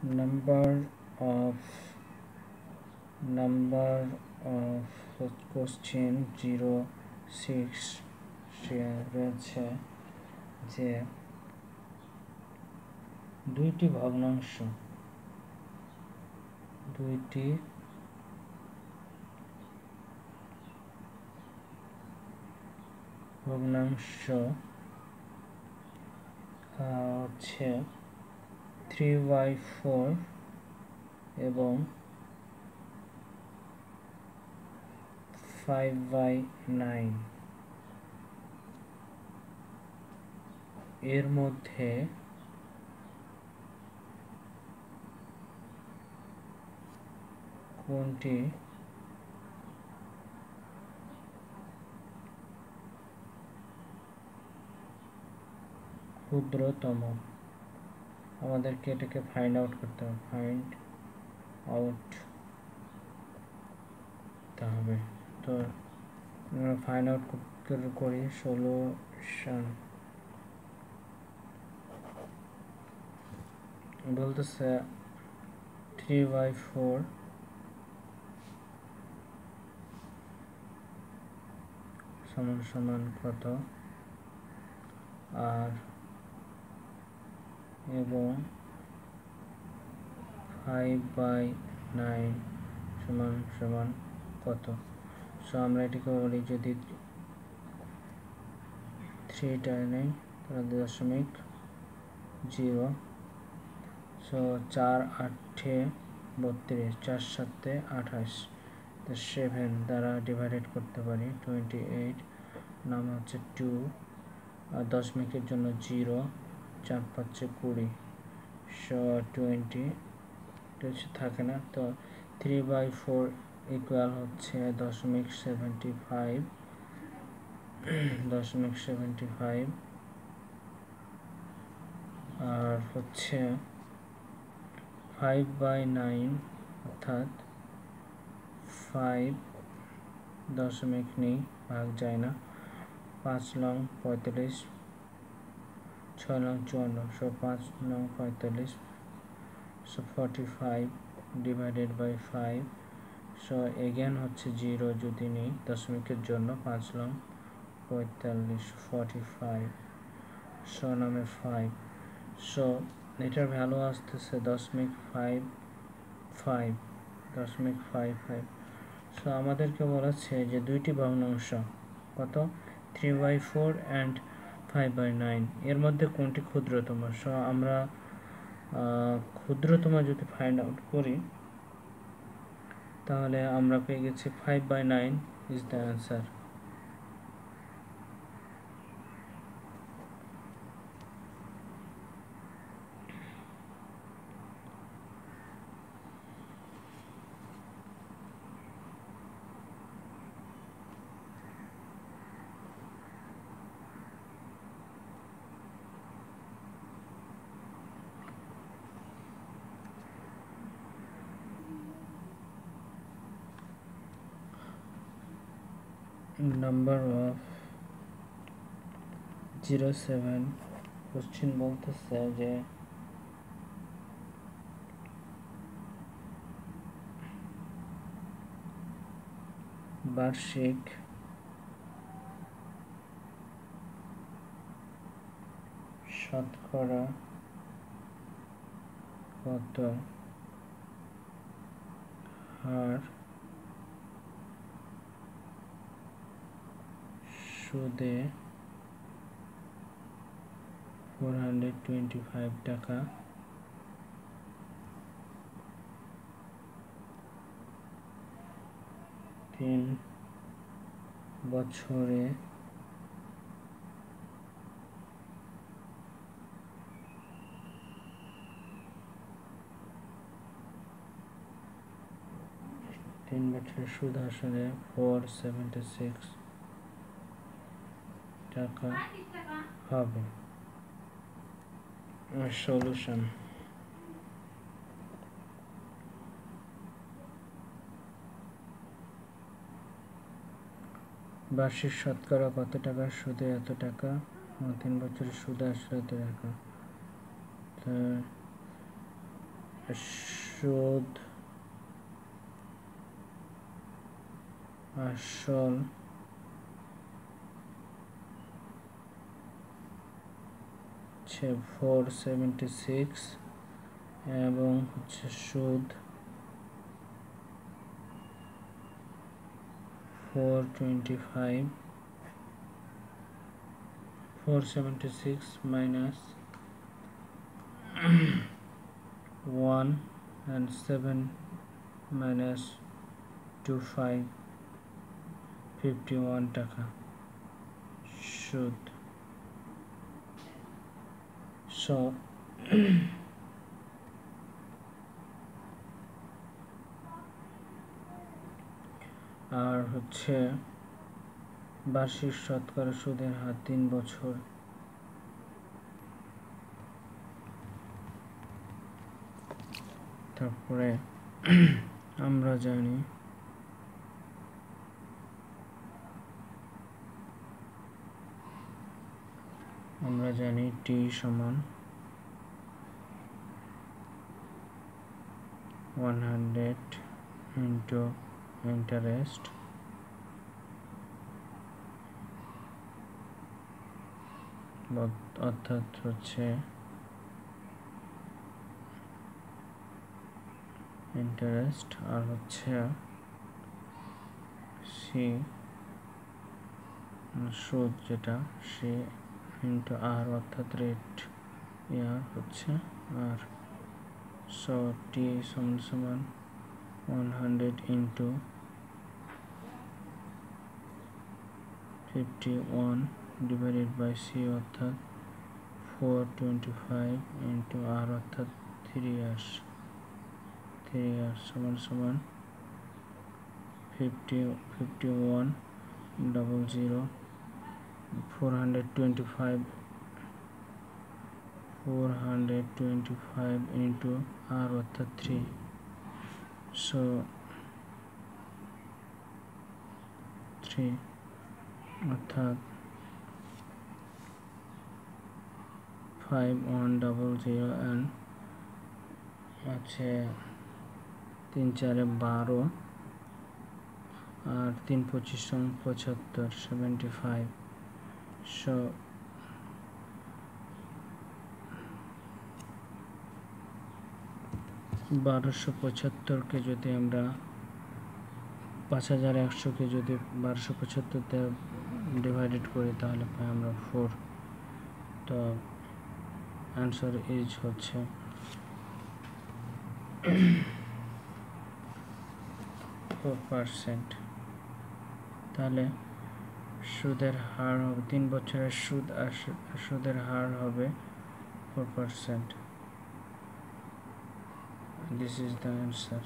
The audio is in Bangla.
number of question 06 রয়েছে যে দুইটি ভগ্নাংশ হচ্ছে 3/4 এবং 5/9 এর মধ্যে কোনটি ক্ষুদ্রতম আমাদেরকে এটাকে ফাইন্ড আউট করতে হবে তো আমরা ফাইন্ড আউট করি সলিউশন বলতেছে 3/4 সমান কত আর এবং 5/9 সমান কত। সো আমরা এটাকে বলি যদি 3টা নেই তাহলে 0.0 সো 4 8 32 4 7 28 তো 7 দ্বারা ডিভাইডেড করতে পারি 28 নাম হচ্ছে 2 আর দশমিকের জন্য 0 4 5 20 সো 20 কিছু থাকে না তো 3/4 ইকুয়াল হচ্ছে 0.75 আর হচ্ছে 5/9 অর্থাৎ 5 দশমিক নেই ভাগ যায় না 5 long 45 6 long 54 so 5 long 45 so 45 divided by 5 so again হচ্ছে 0 যদি নেই দশমিকের জন্য 5 লং 45 45 সো নামে 5 সো এটার ভ্যালু আসতেছে 0.55 সো আমাদেরকে বলেছে যে দুইটি ভগ্নাংশ কত 3/4 and 5/9 এর মধ্যে কোনটি ক্ষুদ্রতম। সো আমরা ক্ষুদ্রতম যদি ফাইন্ড আউট করি তাহলে আমরা পেয়ে গেছি 5/9 is the answer. Number of 07 question বলতেছে যে বার্ষিক শতকরা কত হার সুদে 425 টাকা 3 বছরে সুদ আসলে 476 টাকা হবে। সলিউশন বার্ষিক শতকরা কত টাকা সুদে এত টাকা 3 বছরের সুদ আসলে এত টাকা সুদ আসল হচ্ছে 476 এবং হচ্ছে সুদ 425 476 minus 1 and 7 minus 25 51 টাকা সুদ। সো আর হচ্ছে বার্ষিক শতকরা সুদের হার 3 বছর। তারপরে আমরা জানি টি সমান 100 ইন্টু ইন্টারেস্ট অর্থাৎ হচ্ছে ইন্টারেস্ট আর হচ্ছে সি সুদ যেটা সি ইন্টু আর অর্থাৎ রেট ইয়ার হচ্ছে আর। সো টি সমান 100 ইন্টু 51 ডিভাইডেড বাই সি অর্থাৎ 425 ইন্টু আর অর্থাৎ 3 ইয়ার্স সমান 51 00 425 ইন্টু আর অর্থাৎ 3। সো 3 অর্থাৎ 5100 and আছে 3 4 12 আর 3 25 75 75। সো 1275 কে যদি আমরা 5100 কে যদি 1275 তে ডিভাইডেড করি তাহলে পাই আমরা 4। তো অ্যান্সার ইজ হচ্ছে 4%। তাহলে সুদের হার হবে 3 বছরের সুদের হার হবে 4%। This is the answer.